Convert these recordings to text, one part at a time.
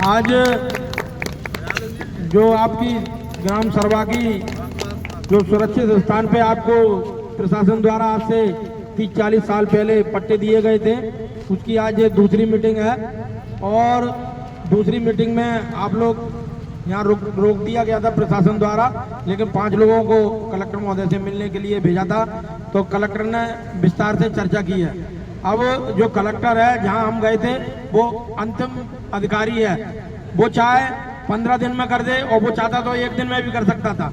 आज जो आपकी ग्राम सरवा की जो सुरक्षित स्थान पे आपको प्रशासन द्वारा आज से 30-40 साल पहले पट्टे दिए गए थे, उसकी आज ये दूसरी मीटिंग है। और दूसरी मीटिंग में आप लोग यहाँ रोक दिया गया था प्रशासन द्वारा, लेकिन 5 लोगों को कलेक्टर महोदय से मिलने के लिए भेजा था, तो कलेक्टर ने विस्तार से चर्चा की है। अब जो कलेक्टर है, जहाँ हम गए थे, वो अंतिम अधिकारी है। वो चाहे 15 दिन में कर दे और वो चाहता तो 1 दिन में भी कर सकता था,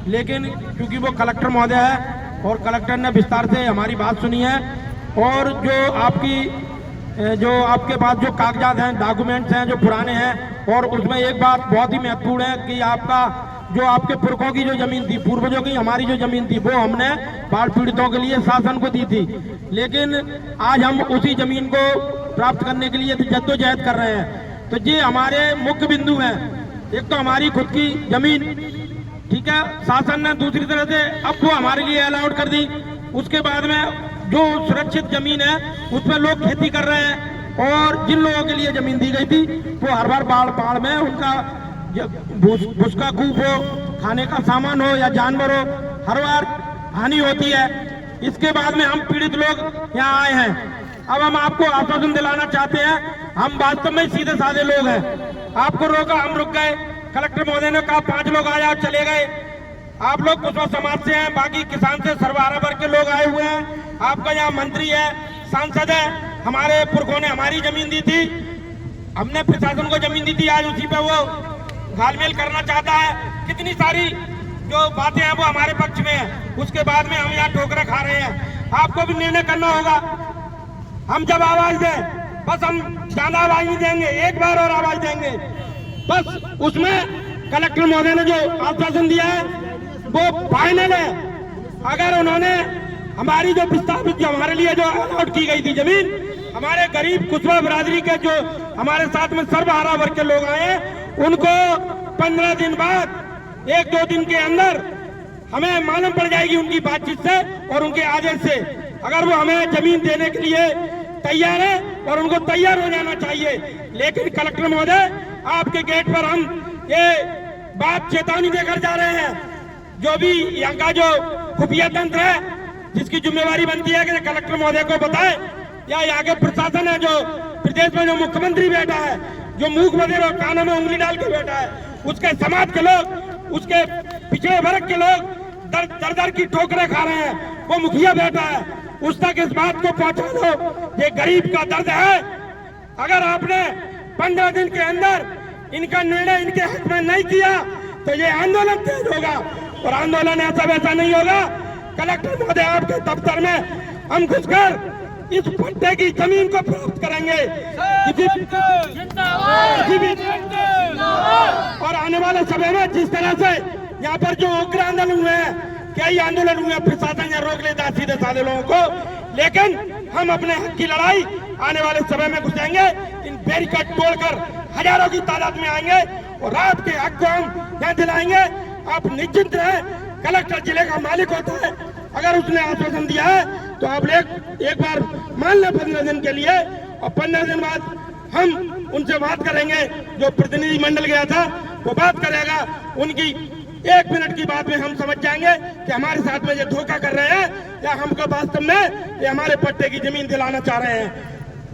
लेकिन क्योंकि वो कलेक्टर महोदय है और कलेक्टर ने विस्तार से हमारी बात सुनी है। और जो आपके पास जो कागजात हैं, डॉक्यूमेंट्स हैं जो पुराने हैं, और उसमें एक बात बहुत ही महत्वपूर्ण है कि आपके पुरखों की जो जमीन थी, पूर्वजों की हमारी जो जमीन थी, वो हमने बाढ़ पीड़ितों के लिए शासन को दी थी, लेकिन आज हम उसी जमीन को प्राप्त करने के लिए जद्दोजहद कर रहे हैं। तो ये हमारे मुख्य बिंदु हैं। एक तो हमारी खुद की जमीन, ठीक है, शासन ने दूसरी तरह से अब वो हमारे लिए अलाउड कर दी। उसके बाद में जो सुरक्षित जमीन है उस पर लोग खेती कर रहे हैं, और जिन लोगों के लिए जमीन दी गई थी वो हर बार बाढ़ में उनका भूसका कूप हो, खाने का सामान हो या जानवर हो, हर बार हानि होती है। इसके बाद में हम पीड़ित लोग यहाँ आए हैं। अब हम आपको आश्वासन दिलाना चाहते हैं, हम वास्तव में सीधे साधे लोग हैं। आपको रोका, हम रुक गए। कलेक्टर महोदय ने कहा 5 लोग आए और चले गए। आप लोग कुशवा समाज से हैं, बाकी किसान से सर्वहारा वर्ग के लोग आए हुए हैं। आपका यहाँ मंत्री है, सांसद है, हमारे पुरखों ने हमारी जमीन दी थी, हमने प्रशासन को जमीन दी थी, आज उसी पे वो घालमेल करना चाहता है। कितनी सारी जो बातें हैं वो हमारे पक्ष में है, उसके बाद में हम यहाँ ठोकरें खा रहे हैं। आपको भी निर्णय करना होगा। हम जब आवाज दें, बस हम ज्यादा आवाज नहीं देंगे, एक बार और आवाज देंगे बस। उसमें कलेक्टर महोदय ने जो आश्वासन दिया है वो फाइनल है। अगर उन्होंने हमारी जो विस्थापित, जो हमारे लिए जो अलॉट की गई थी जमीन, हमारे गरीब कुशवा बिरादरी के जो हमारे साथ में सर्वहारा वर्ग के लोग आए हैं, उनको 15 दिन बाद, 1-2 दिन के अंदर हमें मालूम पड़ जाएगी उनकी बातचीत से और उनके आदेश से। अगर वो हमें जमीन देने के लिए तैयार है और उनको तैयार हो जाना चाहिए। लेकिन कलेक्टर महोदय, आपके गेट पर हम ये बात चेतावनी देकर जा रहे हैं, जो भी यहाँ का जो खुफिया तंत्र है, जिसकी जिम्मेवारी बनती है कि कलेक्टर महोदय को बताए, या यहाँ के प्रशासन है, जो प्रदेश में जो मुख्यमंत्री बैठा है, जो मूक बधिर और कानों में उंगली डाल के बैठा है, उसके समाज के लोग, उसके पिछड़े वर्ग के लोग दर की ठोकरें खा रहे हैं, वो मुखिया बैठा है, उस तक इस बात को पहुंचा दो। ये गरीब का दर्द है। अगर आपने 15 दिन के अंदर इनका निर्णय इनके हक में नहीं किया तो ये आंदोलन तेज होगा, और आंदोलन ऐसा वैसा नहीं होगा। कलेक्टर महोदय, आपके दफ्तर में हम घुसकर इस पट्टे की जमीन को प्राप्त करेंगे। और आने वाले समय में जिस तरह से यहाँ पर जो उग्र आंदोलन हुए हैं, कई आंदोलन हुए, प्रशासन यहाँ रोक लेता है सीधे साधे लोगों को, लेकिन हम अपने हक की लड़ाई आने वाले समय में घुसेंगे। इन बैरिकेड तोड़कर हजारों की तादाद में आएंगे और रात के हक को हम यहाँ दिलाएंगे। आप निश्चिंत रहे, कलेक्टर जिले का मालिक होता है, अगर उसने आश्वासन दिया है तो आप एक बार मान लें 15 दिन के लिए, और 15 दिन बाद हम उनसे बात करेंगे। जो प्रतिनिधि मंडल गया था वो बात करेगा, उनकी 1 मिनट की बात में हम समझ जाएंगे कि हमारे साथ में ये धोखा कर रहे हैं या हमको वास्तव में ये हमारे पट्टे की जमीन दिलाना चाह रहे हैं।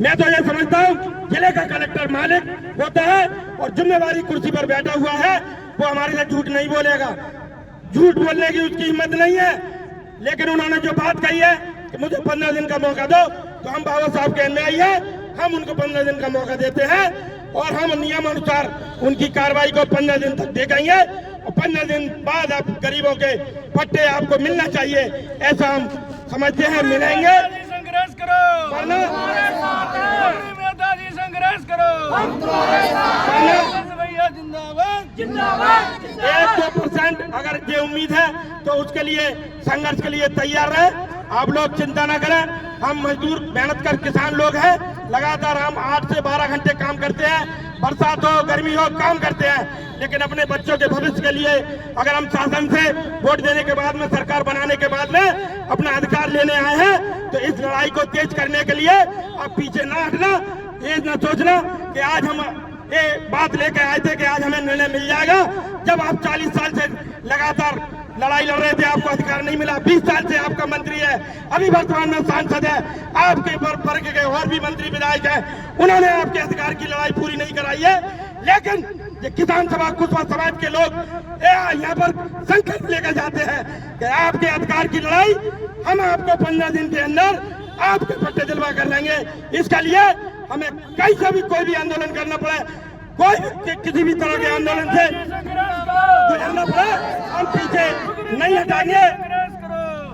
मैं तो ये समझता हूँ, जिले का कलेक्टर मालिक होता है और जिम्मेवारी कुर्सी पर बैठा हुआ है, वो हमारे लिए झूठ नहीं बोलेगा। झूठ बोलने की उसकी हिम्मत नहीं है। लेकिन उन्होंने जो बात कही है कि मुझे 15 दिन का मौका दो, तो हम बाबा साहब के अन्यायी है, हम उनको 15 दिन का मौका देते हैं, और हम नियमानुसार उनकी कार्रवाई को 15 दिन तक देखेंगे, और 15 दिन बाद आप गरीबों के पट्टे आपको मिलना चाहिए, ऐसा हम समझते हैं। मिलेंगे, संघर्ष करो, संघर्ष करो, जिंदाबाद। 1-2% अगर ये उम्मीद है तो उसके लिए संघर्ष के लिए तैयार रहे। आप लोग चिंता न करें, हम मजदूर मेहनत कर किसान लोग हैं, लगातार हम 8 से 12 घंटे काम करते हैं, बरसात हो गर्मी हो काम करते हैं, लेकिन अपने बच्चों के भविष्य के लिए अगर हम शासन से वोट देने के बाद में, सरकार बनाने के बाद में अपना अधिकार लेने आए हैं, तो इस लड़ाई को तेज करने के लिए आप पीछे ना हटना, ये न सोचना कि आज हम ये बात लेके आए थे कि आज हमें निर्णय मिल जाएगा। जब आप 40 साल से लगातार लड़ाई लड़ रहे थे, आपको अधिकार नहीं मिला। 20 साल से आपका मंत्री है, अभी वर्तमान में सांसद है, आपके वर्ग के और भी मंत्री विधायक हैं, उन्होंने आपके अधिकार की लड़ाई पूरी नहीं कराई है। लेकिन ये किसान सभा कुशवा समाज के लोग यहाँ पर संकल्प लेकर जाते हैं कि आपके अधिकार की लड़ाई हम आपको 15 दिन के अंदर आपके पट्टे दिलवा कर लेंगे। इसके लिए हमें कहीं से भी कोई भी आंदोलन करना पड़े, कोई भी किसी भी तरह के आंदोलन से गुजरना पड़े, हम पीछे नहीं हटाएंगे।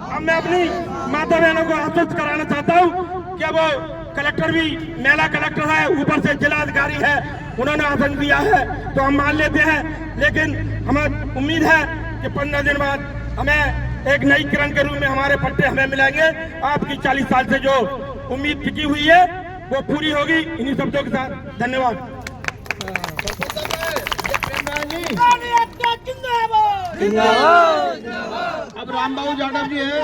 अब मैं अपनी माता बहनों को आश्वस्त कराना चाहता हूँ कि वो कलेक्टर भी मेला कलेक्टर है, ऊपर से जिला अधिकारी है, उन्होंने आसन दिया है तो हम मान लेते हैं। लेकिन हमें उम्मीद है कि 15 दिन बाद हमें एक नई किरण के रूप में हमारे पट्टे हमें मिलेंगे। आपकी 40 साल से जो उम्मीद टिकी हुई है वो पूरी होगी। इन्हीं शब्दों के साथ धन्यवाद। जिंदाबाद। अब रामबाबू यादव जी है।